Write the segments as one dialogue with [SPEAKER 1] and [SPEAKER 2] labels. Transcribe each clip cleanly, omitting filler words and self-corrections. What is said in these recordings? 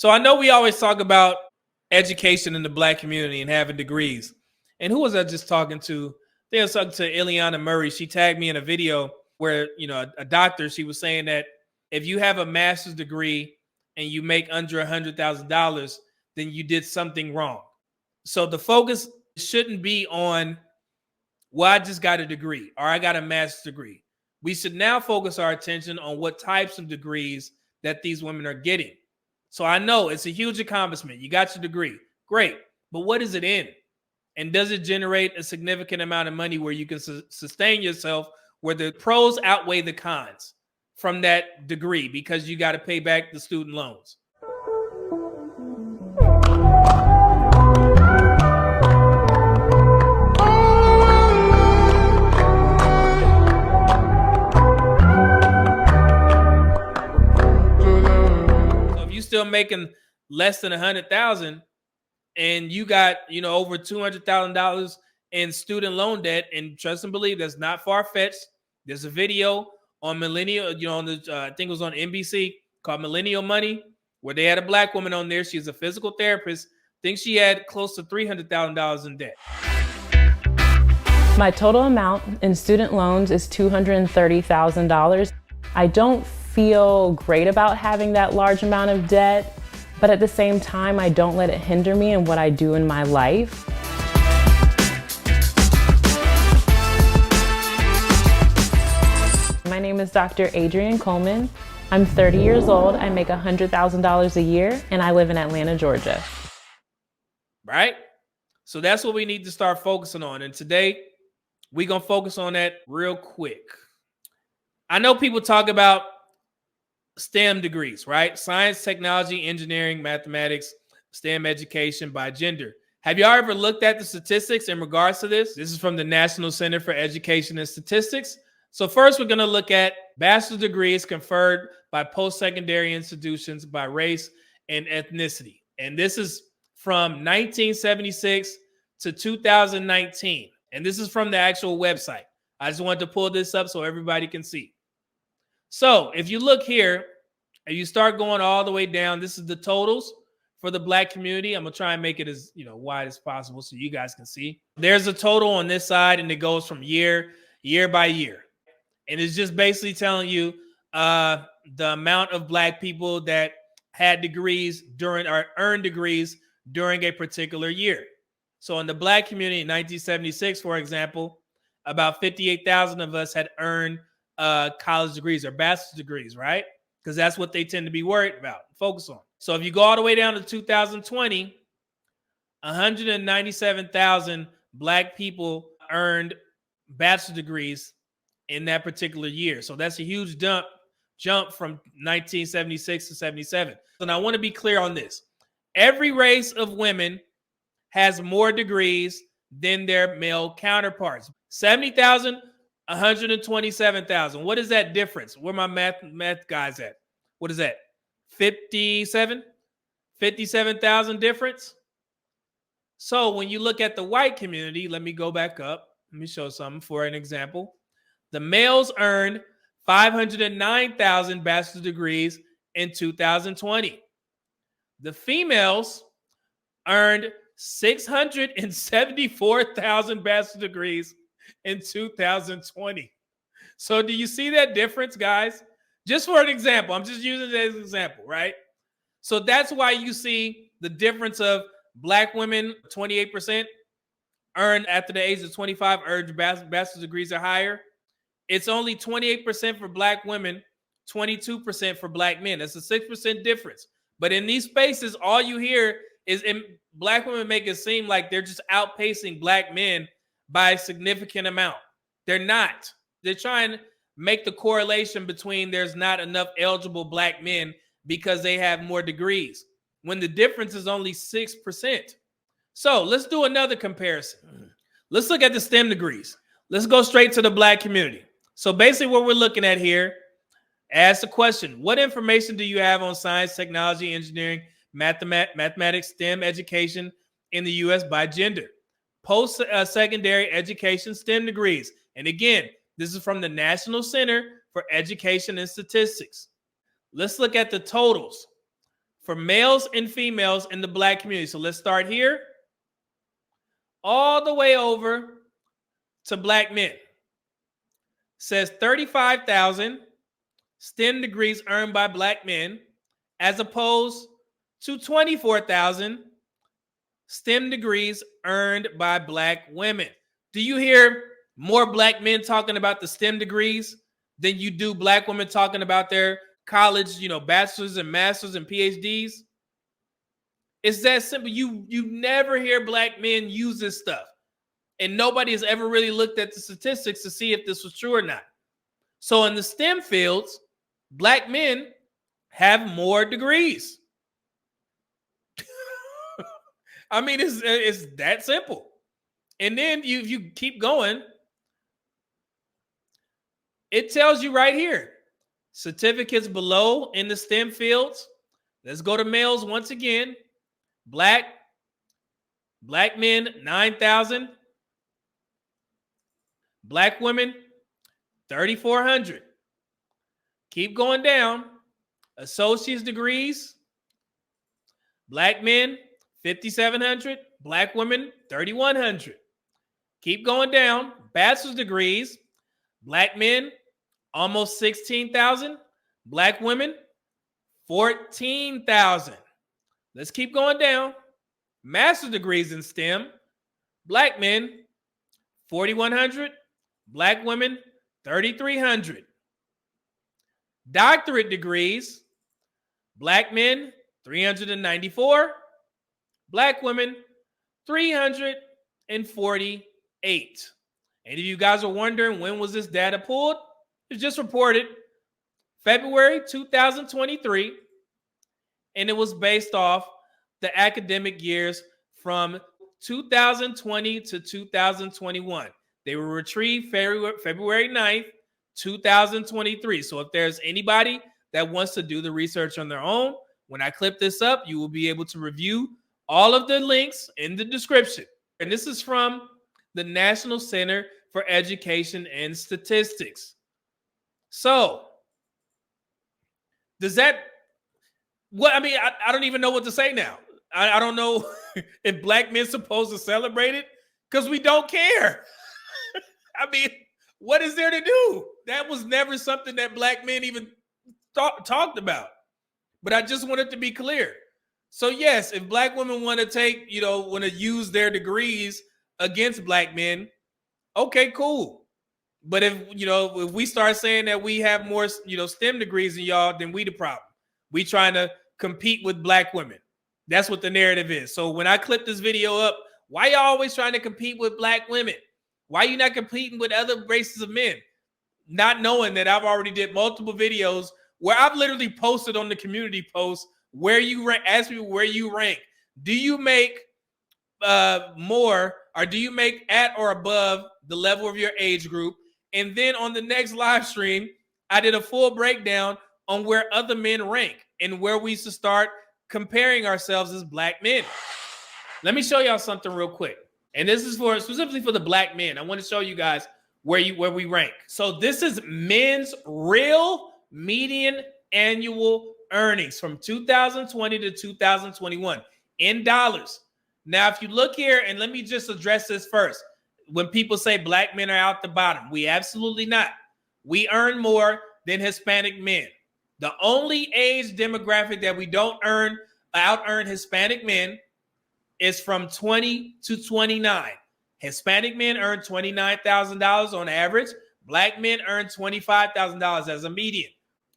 [SPEAKER 1] So I know we always talk about education in the Black community and having degrees. And who was I just talking to? I was talking to Ileana Murray. She tagged me in a video where, a doctor, she was saying that if you have a master's degree and you make under $100,000, then you did something wrong. So the focus shouldn't be on, well, I just got a degree or I got a master's degree. We should now focus our attention on what types of degrees that these women are getting. So I know it's a huge accomplishment. You got your degree. Great. But what is it in? And does it generate a significant amount of money where you can sustain yourself, where the pros outweigh the cons from that degree because you got to pay back the student loans? Still making less than 100,000 and you got over $200,000 in student loan debt, and trust and believe that's not far-fetched. There's a video on Millennial, on the I think it was on NBC called Millennial Money, where they had a Black woman on there. She's a physical therapist. I think she had close to $300,000 in debt.
[SPEAKER 2] My total amount in student loans is $230,000. I don't feel great about having that large amount of debt, but at the same time, I don't let it hinder me in what I do in my life. My name is Dr. Adrienne Coleman. I'm 30 years old. I make $100,000 a year, and I live in Atlanta, Georgia.
[SPEAKER 1] Right? So that's what we need to start focusing on. And today, we're going to focus on that real quick. I know people talk about STEM degrees, right? Science, technology, engineering, mathematics, STEM education by gender. Have y'all ever looked at the statistics in regards to this? This is from the National Center for Education and Statistics. So first, we're going to look at bachelor's degrees conferred by post-secondary institutions by race and ethnicity. And this is from 1976 to 2019. And this is from the actual website. I just wanted to pull this up so everybody can see. So if you look here and you start going all the way down, this is the totals for the Black community. I'm going to try and make it as wide as possible so you guys can see. There's a total on this side, and it goes from year by year. And it's just basically telling you the amount of Black people that had degrees during or earned degrees during a particular year. So in the Black community in 1976, for example, about 58,000 of us had earned college degrees or bachelor's degrees, right? Because that's what they tend to be worried about, focus on. So if you go all the way down to 2020, 197,000 Black people earned bachelor's degrees in that particular year. So that's a huge jump from 1976 to 77. And I want to be clear on this. Every race of women has more degrees than their male counterparts. 70,000, 127,000. What is that difference? Where my math guys at? What is that? 57,000 difference. So when you look at the white community, let me go back up. Let me show something for an example. The males earned 509,000 bachelor's degrees in 2020. The females earned 674,000 bachelor's degrees in 2020. So do you see that difference, guys? Just for an example, I'm just using it as an example, right? So that's why you see the difference of Black women, 28% earned after the age of 25, earned bachelor's degrees or higher. It's only 28% for Black women, 22% for Black men. That's a 6% difference. But in these spaces, all you hear is Black women make it seem like they're just outpacing Black men by a significant amount. They're not. They're trying to make the correlation between there's not enough eligible Black men because they have more degrees, when the difference is only 6%. So let's do another comparison. Let's look at the STEM degrees. Let's go straight to the Black community. So basically what we're looking at here, ask the question, what information do you have on science, technology, engineering, mathematics, STEM education in the U.S. by gender? Post-secondary education STEM degrees. And again, this is from the National Center for Education and Statistics. Let's look at the totals for males and females in the Black community. So let's start here, all the way over to Black men. Says 35,000 STEM degrees earned by Black men, as opposed to 24,000 STEM degrees earned by Black women. Do you hear more Black men talking about the STEM degrees than you do Black women talking about their college, bachelors and masters and PhDs? It's that simple. You never hear Black men use this stuff. And nobody has ever really looked at the statistics to see if this was true or not. So in the STEM fields, Black men have more degrees. I mean, it's that simple. And then you keep going, it tells you right here, certificates below in the STEM fields. Let's go to males once again. Black men, 9,000. Black women, 3,400. Keep going down. Associate's degrees. Black men, 5,700. Black women, 3,100. Keep going down. Bachelor's degrees. Black men, almost 16,000. Black women, 14,000. Let's keep going down. Master's degrees in STEM. Black men, 4,100. Black women, 3,300. Doctorate degrees. Black men, 394. Black women, 348. And if you guys are wondering when was this data pulled, it's just reported February 2023, and it was based off the academic years from 2020 to 2021. They were retrieved February 9th, 2023. So if there's anybody that wants to do the research on their own, when I clip this up, you will be able to review all of the links in the description. And this is from the National Center for Education and Statistics. So, does that, I don't even know what to say now. I don't know if Black men supposed to celebrate it because we don't care. I mean, what is there to do? That was never something that Black men even talked about. But I just wanted to be clear. So yes, if Black women want to use their degrees against Black men, okay, cool. But if we start saying that we have more, STEM degrees than y'all, then we the problem. We trying to compete with Black women. That's what the narrative is. So when I clip this video up, why y'all always trying to compete with Black women? Why are you not competing with other races of men? Not knowing that I've already did multiple videos where I've literally posted on the community post where you rank, ask people where you rank. Do you make more, or do you make at or above the level of your age group? And then on the next live stream, I did a full breakdown on where other men rank and where we should start comparing ourselves as Black men. Let me show y'all something real quick. And this is specifically for the Black men. I want to show you guys where we rank. So this is men's real median annual earnings from 2020 to 2021 in dollars. Now, if you look here, and let me just address this first. When people say Black men are out the bottom, we absolutely not. We earn more than Hispanic men. The only age demographic that we don't out-earn Hispanic men is from 20 to 29. Hispanic men earn $29,000 on average. Black men earn $25,000 as a median.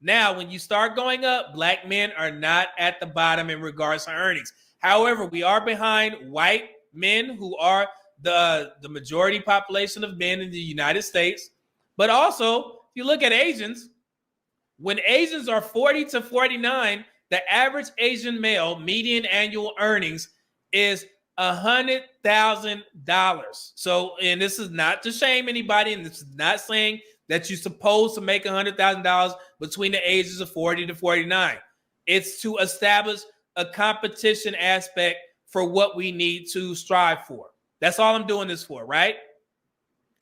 [SPEAKER 1] Now, when you start going up, Black men are not at the bottom in regards to earnings. However, we are behind white men who are the majority population of men in the United States. But also, if you look at Asians, when Asians are 40 to 49, the average Asian male median annual earnings is $100,000. So, and this is not to shame anybody, and this is not saying that you're supposed to make $100,000 between the ages of 40 to 49. It's to establish a competition aspect for what we need to strive for. That's all I'm doing this for, right?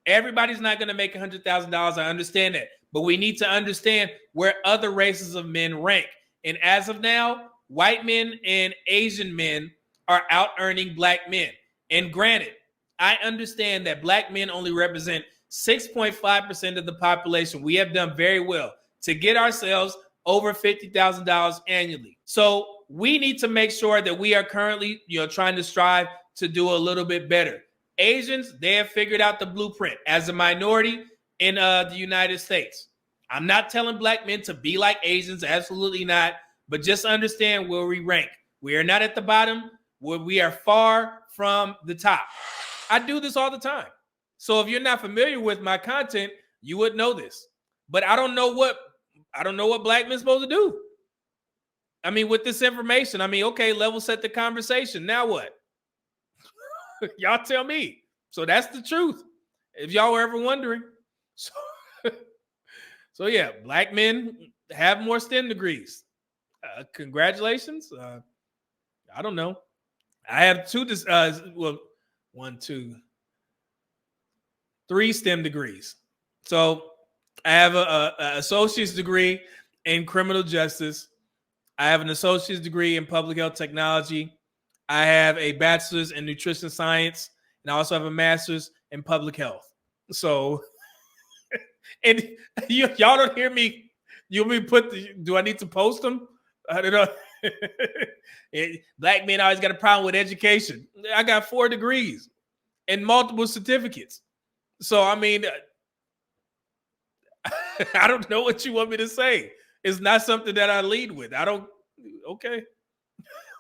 [SPEAKER 1] Everybody's not going to make $100,000. I understand that. But we need to understand where other races of men rank. And as of now, white men and Asian men are out earning black men. And granted, I understand that black men only represent 6.5% of the population. We have done very well to get ourselves over $50,000 annually. So we need to make sure that we are currently, trying to strive to do a little bit better. Asians, they have figured out the blueprint as a minority in the United States. I'm not telling black men to be like Asians, absolutely not, but just understand where we rank. We are not at the bottom, where we are far from the top. I do this all the time. So if you're not familiar with my content, you would know this. But I don't know what black men supposed to do. I mean, with this information, okay, level set the conversation. Now what? Y'all tell me. So that's the truth. If y'all were ever wondering. So yeah, black men have more STEM degrees. Congratulations. I don't know. I have three STEM degrees. So I have a associate's degree in criminal justice. I have an associate's degree in public health technology. I have a bachelor's in nutrition science, and I also have a master's in public health. So, and y'all don't hear me. You want me to do I need to post them? I don't know. Black men always got a problem with education. I got 4 degrees and multiple certificates. So, I mean, I don't know what you want me to say. It's not something that I lead with. Okay.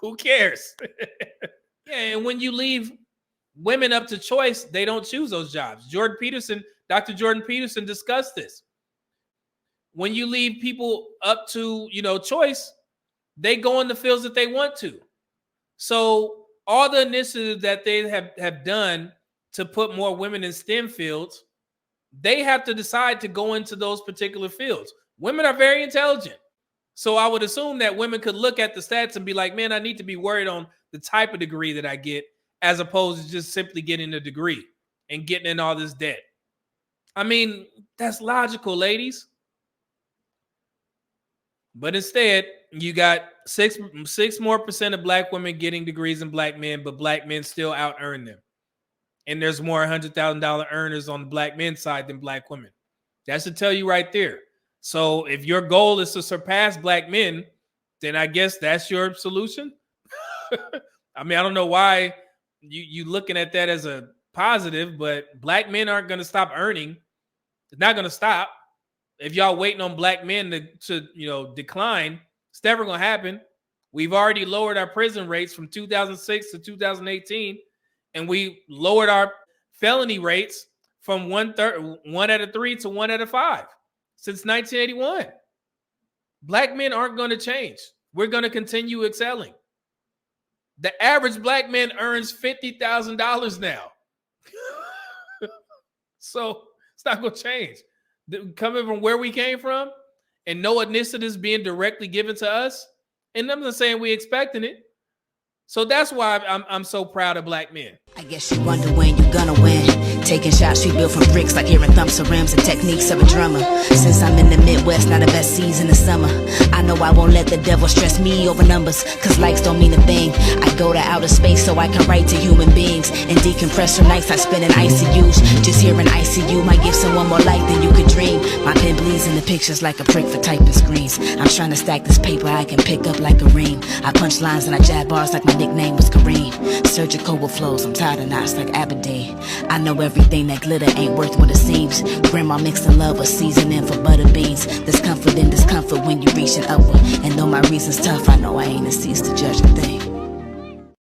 [SPEAKER 1] Who cares? Yeah, and when you leave women up to choice, they don't choose those jobs. Dr. Jordan Peterson discussed this. When you leave people up to, choice, they go in the fields that they want to. So all the initiatives that they have done to put more women in STEM fields, they have to decide to go into those particular fields. Women are very intelligent. So I would assume that women could look at the stats and be like, man, I need to be worried on the type of degree that I get, as opposed to just simply getting a degree and getting in all this debt. I mean, that's logical, ladies. But instead, you got 6% more of black women getting degrees than black men, but black men still out earn them. And there's more $100,000 earners on the black men's side than black women. That should tell you right there. So if your goal is to surpass black men, then I guess that's your solution. I mean, I don't know why you looking at that as a positive, but black men aren't going to stop earning. It's not going to stop. If y'all waiting on black men to decline, it's never going to happen. We've already lowered our prison rates from 2006 to 2018, and we lowered our felony rates from 1 out of 3 to 1 out of 5 since 1981. Black men aren't going to change. We're going to continue excelling. The average black man earns $50,000 now. So it's not going to change. Coming from where we came from and no initiatives being directly given to us, and I'm not saying we expecting it. So that's why I'm so proud of black men.
[SPEAKER 3] I guess you wonder when you're gonna win. Taking shots we built from bricks, like hearing thumps of rims and techniques of a drummer. Since I'm in the Midwest, not the best season of summer. I know I won't let the devil stress me over numbers, cause likes don't mean a thing. I go to outer space so I can write to human beings and decompress from nights I spend in ICUs. Just hearing ICU might give someone more light than you could dream. My pen bleeds in the pictures like a prick for typing screens. I'm trying to stack this paper I can pick up like a ream. I punch lines and I jab bars like my nickname was Kareem. Surgical with flows, I'm tired of knots like Aberdeen. I know everything that glitter ain't worth what it seems. Grandma mixing love with seasoning for butter beans. There's comfort in discomfort when you reaching upward. And though my reason's tough, I know I ain't a cease to judge a thing.